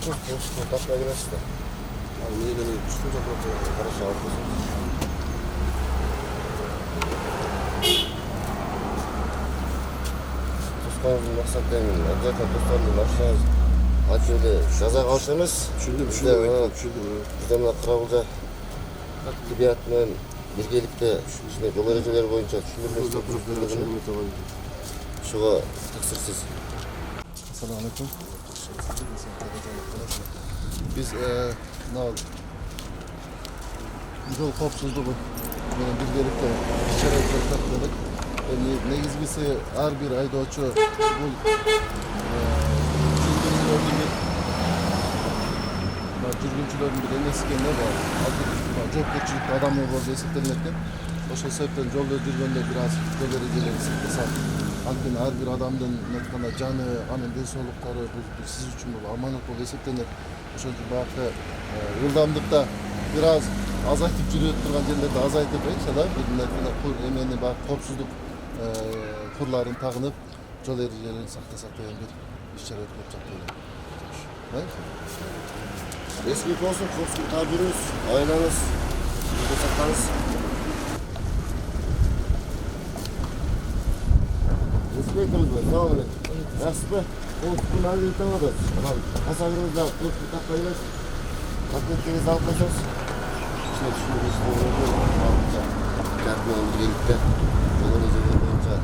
Koşku takla girersin de. Abi niye beni düştün de karşı arkasın. Dostlarımızın maksat demin. Zaten dostlarımızın başlayız. Açıyordu. Jaza kavuşamız. Düşündüm. Bizden de Kırabılca Tıbiyat'la birgelikte yol ereceleri boyunca düşündürmesi. Şuğa tıksırsız. Assalamu alaikum. Biz yol kopsuzluğu birgelikte işçilerle takladık. Negizgisi her bir ayda oçu bu жүргүнчүлөрдүн бир энеси экен да жоопкерчиликтүү адамы болуп эсептелинет экен. Ошол себептен жолдо жүргөндө бир аз жол эрежелерин сактасак, анткени ар бир адамдын айтканда жаны, анын ден соолуктары бул сиз үчүн бул аманат болуп эсептелет. Ошол үчүн баягы ылдамдыкта бир аз азайтып жүрүп турган жерлерди азайтып, иншалла бир эмени баягы коопсуздук курларын тагынып, жол эрежелерин сактасак деген бир иш-чара өткөрүп жатат. Eski olsun, korksun tabiriniz, aileniz, saklarınız. Eski ekimiz var, sağ olun. Yaxşı, korksun halini tanıdı. Kasabınızda korksun taklayınız. Paketlerinizi alıp kaçıyoruz. İşte düşünün, işte Kağıtman birlikte, yolun izleleri boyunca.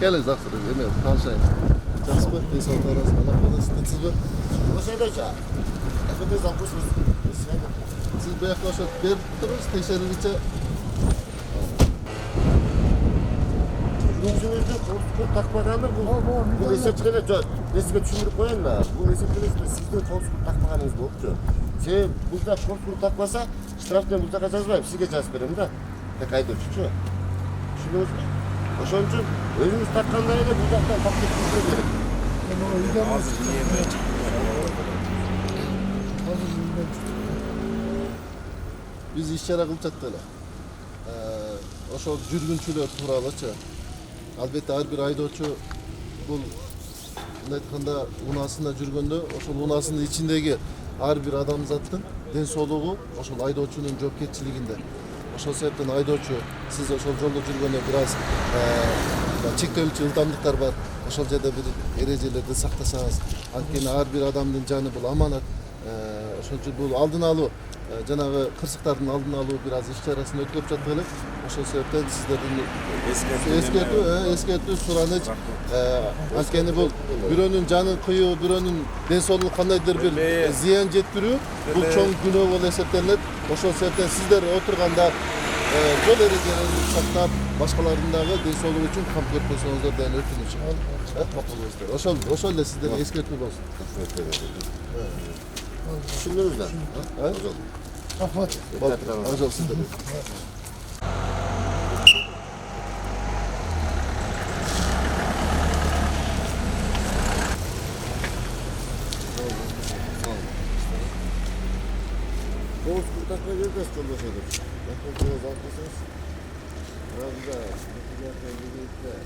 Gelin zaksırı, yemeğim, tanışayım. Жақсы ба? Денсаулық арасында Allah болсын. Сіз бе? Осы айдайша. Әкімдер запусыз. Siz bu yakta ошо берип туруңуз, текшерүүгүчө. Жүргүнчүлөрдү коопсуздук такпаганы бул эсептелет. Мен сизге түшүндүрүп коеюн да. Бул эсептелет сиздин коопсуздук такпаганыңыз болупту. Себеби булда коопсуздук такпаса, штрафтан бул жака жазбайм, сизге жазып берем да. Так айдоочучу. Түшүндүңүзбү? Ошон үчүн өзүңүз таккандай эле бул жактан тактеп жүрүш керек. Биз иш-чара кылып жатты эле. Ошол жүргүнчүлөр тууралуучу. Албетте ар бир айдоочу бул айтканда унаасында жүргөндө, ошол унаасынын ичиндеги ар бир адамзаттын ден соолугу ошол айдоочунун жоопкерчилигинде. Ошол себептен айдоочу сиз ошол жолдо жүргөндө бир аз чектелүүчү ылдамдыктар бар. Ошол жерде бир эрежелерди сактасаңыз, анткени ар бир адамдын жаны бул аманат. Ошол үчүн бул алдын алуу, жанагы кырсыктардын алдын алуу бир аз иш-чарасын өткөрүп жаттык элек. Ошол себептен сиздердин эскертүү сураныч. Анткени бул бирөөнүн жанын кыюу, бирөөнүн ден соолугуна кандайдыр бир зыян жеткирүү бул чоң күнөө болуп эсептелет. Ошол себептен сиздер отурганда жол эрежелерин сактап, башкалардын дагы ден соолугу үчүн камп көрсөңүздөр деген өтүнүч. Ошол эле сиздерге эскертүү болсун. Düşündünüz mü? Rahmat. Ojol sizlerge. Boğuz kurtakla geleceğiz çok başarılı. Bakın biraz alkasınız. Razıda, bakacaklar, yürüyükler.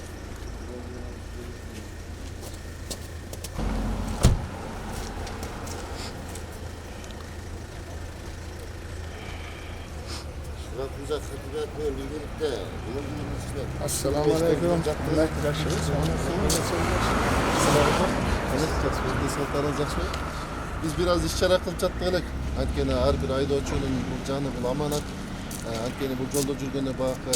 Şurada kırpıcakların birlikte, bunun içinde. Assalamu alaikum. Biz biraz iş-çara kılıp jattık elek. Antkeni har bir aydoочунун бул жаны бул аманат. Анткени бул жолдо жүргөндө баягы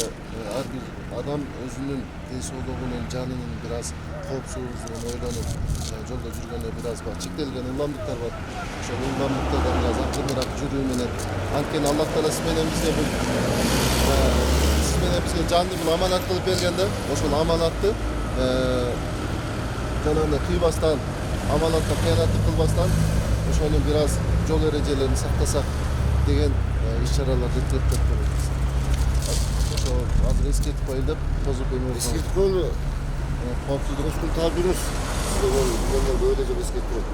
ар бир адам өзүнүн ден соолугунун, жанынын бир аз коопсуздугун ойлонуп, жолдо жүргөндө бир аз чектелген ылдамдыктар бар. Ошол ылдамдыктарда бир аз акырыныраак жүрүү менен, анткени Аллах Таала сиз менен бизге бул жанды бул аманат кылып берген да, ошол аманатты жанагындай кыйбастан, аманатка кыянаттык кылбастан, ошону бир аз жол эрежелерин сактасак деген иш-чараларды өткөрүп жатабыз. Ошо азыр эскертип коюлду деп тозуп эмне эскертип коюлду. Коопсуздук үчүн табирибиз. Сиздер böyle деп эскертип коюлду.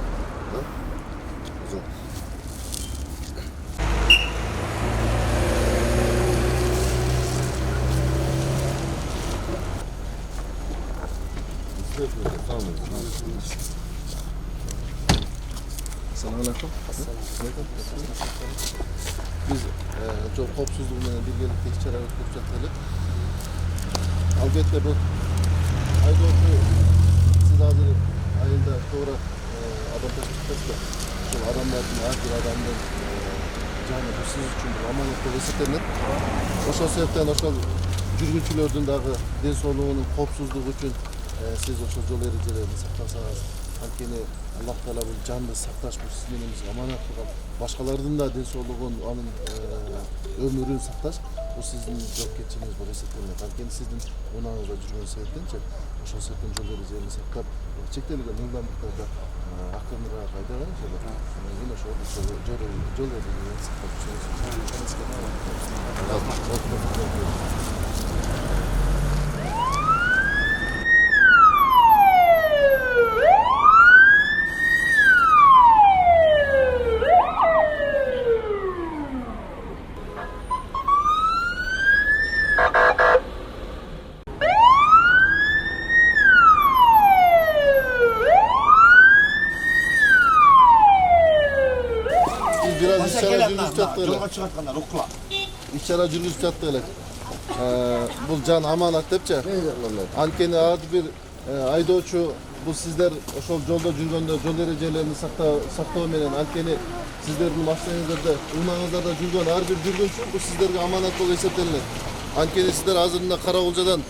Tamam. Assalamualaikum. Biz çok kopsuzluğundan birlikte içeri ötüp çattık. Albatta bu aydoğdu siz hazır ayında doğru adam taşıttık. Şu adamların her bir adamın canı bu siz için bir amanet vesikalar. Oşo sebepten oşo жүргүнчүлөрдүн дагы ден соолугунун коопсуздугу үчүн сиз ошол жол эрежелерин сактасаңыз, анткени Аллах Таала бул жанды сакташ бул сиз менен бизге аманат кылган. Башкалардын да ден соолугун, анын өмүрүн сакташ бул сиздин жоопкерчилигиңиз болуп эсептелет. Анткени сиздин унааңызда жүргөн себептенчи ошол себептен жол эрежелерин сактап, чектелген ылдамдыктарда акырыныраак айдаган ошол кийин ошол жол эрежелерин сактап жүрөсүз. Biraz işara жүргүзүп жатты эле. Жолго чыгаткандар укла. İçeri жүргүзүп жатты эле. Бул жан аманат депчи. Анткени ар бир айдоочу бул сиздер ошол жолдо жүргөндө жол эрежелерин сактоо менен, анткени сиздердин машинаңыздарда, унааңыздарда жүргөн ар бир жүргүнчү бул сиздерге аманат болуп эсептелет. Анткени сиздер азыр мына Карагулжадан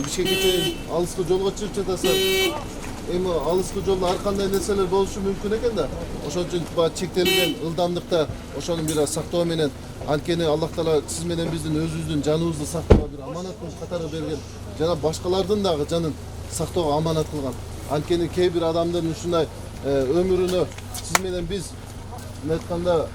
Бишкекке чейин алыскы жолго чыгып жатасыздар. Эми алыскы жолдо ар кандай нерселер болушу мүмкүн экен да. Ошон үчүн баягы чектелген ылдамдыкта ошону бир аз сактоо менен, анткени Аллах Таала сиз менен биздин өзүбүздүн жаныбызды сактоого бир аманат кылып катары берген. Жана башкалардын дагы жанын сактоого аманат кылган. Анткени кээ бир адамдын ушундай өмүрүнө сиз менен биз айтканда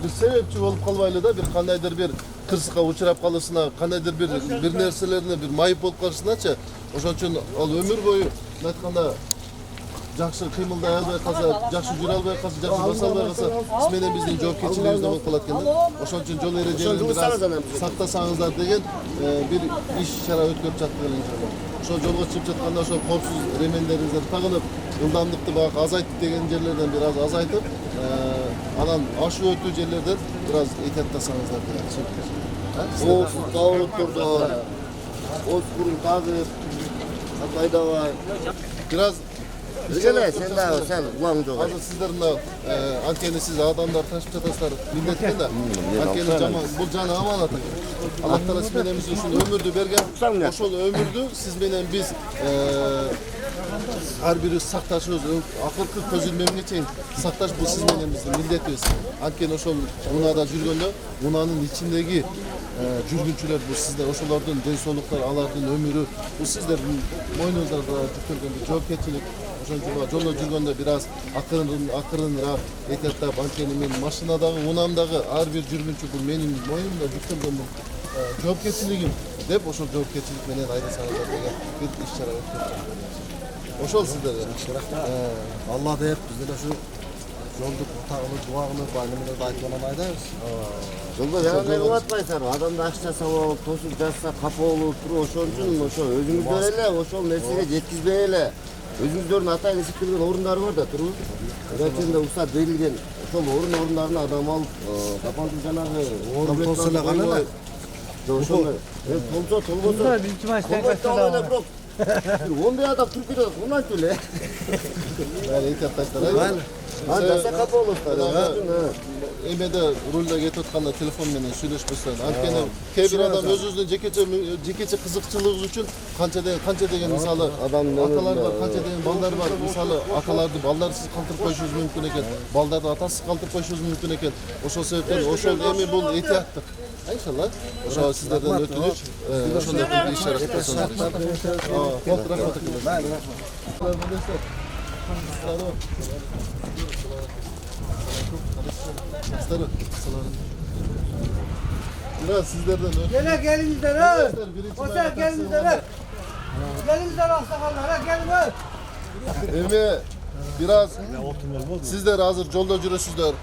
бир себепчи болуп калбайлы да, бир кандайдыр бир кырсыкка учурап калышына, кандайдыр бир нерселерине бир майып болуп калышыначы. Ошон үчүн ал өмүр бою айтканда жакшы кыймылдай албай калса, жакшы жүрө албай калса, жакшы баса албай калса, сиз менен биздин жоопкерчилигибизде болуп калат экен да. Ошон үчүн жол эрежелерин бир аз сактасаңыздар деген бир иш чара өткөрүп жаттык эле иншалла. Ошол жолго чыгып жатканда ошол коопсуз ремендериңиздерди тагынып, ылдамдыкты багы азайтып деген жерлерден бир аз азайтып, анан ашып өтүү жерлерден бир аз эhtiyatдасаңыздар деген чек. Соğuksuz davranıp durdu. Oz kurun tazip. Atlaydavay. Biraz Gele sen de sen ulan çok. Hazır sizler mına antkeni siz adamlar taşıp жатасыздар милдеткен да. Анткени жаман бул жаны аманат. Аллах Таала сиз менен биз үчүн өмүрдү берген. Ошол өмүрдү сиз менен биз ар бирибиз сакташыбыз, акыркы көз илмемге чейин сакташ бул сиз менен биздин милдетибиз. Анткени ошол унада жүргөндө унанын ичиндеги жүргүнчүлөр бул сиздер, ошолордун ден соолуктары, алардын өмүрү бул сиздердин мойнуңуздарда жүктөлгөн бир жоопкерчилик. Ошон үчүн жолдо жүргөндө бир аз акырыныраак эhtiyаттап, анткени мен машинадагы, унамдагы ар бир жүргүнчү бул менин мойнумда жүктөлгөн бул жоопкерчилигим деп ошол жоопкерчилик менен айдасаңыздар деген бир иш чара өткөрүп. Ошол сиздер. Алла деп биздер ушу жолду кутагыны, дуа кылып, айнымды айтып алмайбыз. Жолда жаңағыдай кылып атпайсыздар. Адамды акча сабап, тосуп жатса капа болуп туруп, ошон үчүн ошо өзүңүздөр эле ошол нерсеге жеткизбей эле өзүңүздөрдүн атайын эсептелген орундары бар да туруп. Эгерченде уруксат берилген ошол орундарына адам алып, капандын жанагы Орун толсо эле кана эле. Ошондой. Толбосо. Биринчи машина кастырды. Ондай адам туруп кетет, кунанчу эле. Эhtiyatдаштар. Анда капа болосуздар. Эмеде рулда кетип атканда телефон менен сүйлөшпөсөң. Анткени кээ бир адам өзүнүн жекече кызыкчылыгы үчүн канча деген мисалы аталар бар, канча деген балдар бар. Мисалы аталарды балдарсыз калтырып коюшубуз мүмкүн экен, балдарды атасыз калтырып коюшубуз мүмкүн экен. Ошол себептен ошол эми бул этияттык. Иншалла. Ошо сиздерден өтүнүч, ошондой бир иш чара жасаңыздар. Biraz sizlerden ötürü. Gene gelinizler ha. Osa gelinizler ha. Gelinizler aksakallar ha gelin ha. Emi biraz sizler hazır jolda жүрөсүздөр.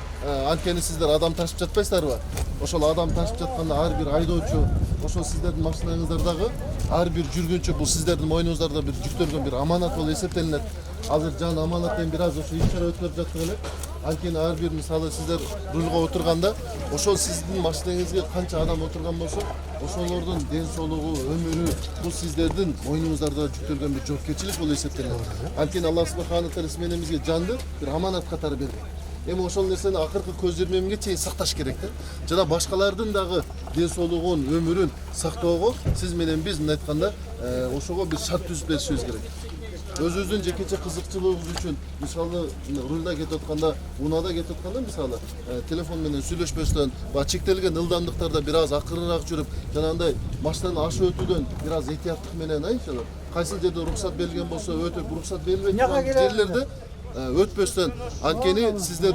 Анткени сиздер адам ташып жатпайсыздарбы? Ошол адам ташып жатканда ар бир айдоочу, ошол сиздердин машинаңыздардагы ар бир жүргүнчү бул сиздердин мойнуңуздарда бир жүктөлгөн бир аманат болуп эсептелинет. Азыр жан аманат менен бир аз ошо иш чара өткөрүп жаттык эле. Анткени ар бир мисалы сиздер рульга отурганда ошол сиздин машинеңизге канча адам отурган болсо ошолордун ден соолугу, өмүрү бул сиздердин мойнуңуздарда жүктөлгөн бир жоопкерчилик болуп эсептелет. Анткени Аллах субхана тааала сиз менен бизге жанды бир аманат катары берди. Эми ошол нерсени акыркы көз ирмемге чейин сакташ керек да. Жана башкалардын дагы ден соолугун, өмүрүн сактоого сиз менен биз мындай айтканда ошого бир шарт түзүп беришибиз керек. Өзүбүздүн жекече кызыкчылыгыбыз үчүн мисалы рульда кетип атканда, унаада кетип атканда мисалы телефон менен сүйлөшпөстөн, чектелген ылдамдыктарда бир аз акырыраак жүрүп, жанагындай машинаны ашып өтүүдөн бир аз этияттык менен иншалла кайсы жерде уруксат берилген болсо өтүп, уруксат берилбей турган жерлерде өтпөстөн анткени сиздер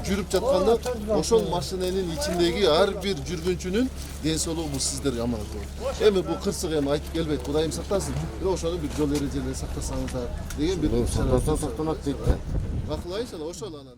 жүрүп жатканда ошол машинанын ичиндеги ар бир жүргүнчүнүн ден соолугу бул сиздерге аманат болот. Эми бул кырсык эми айтып келбейт, Кудайым сактасын. Бирок ошону бир жол эрежелерин сактасаңыздар деген бир Сактаса сактанат дейт да. акыл иншалла ошол анан.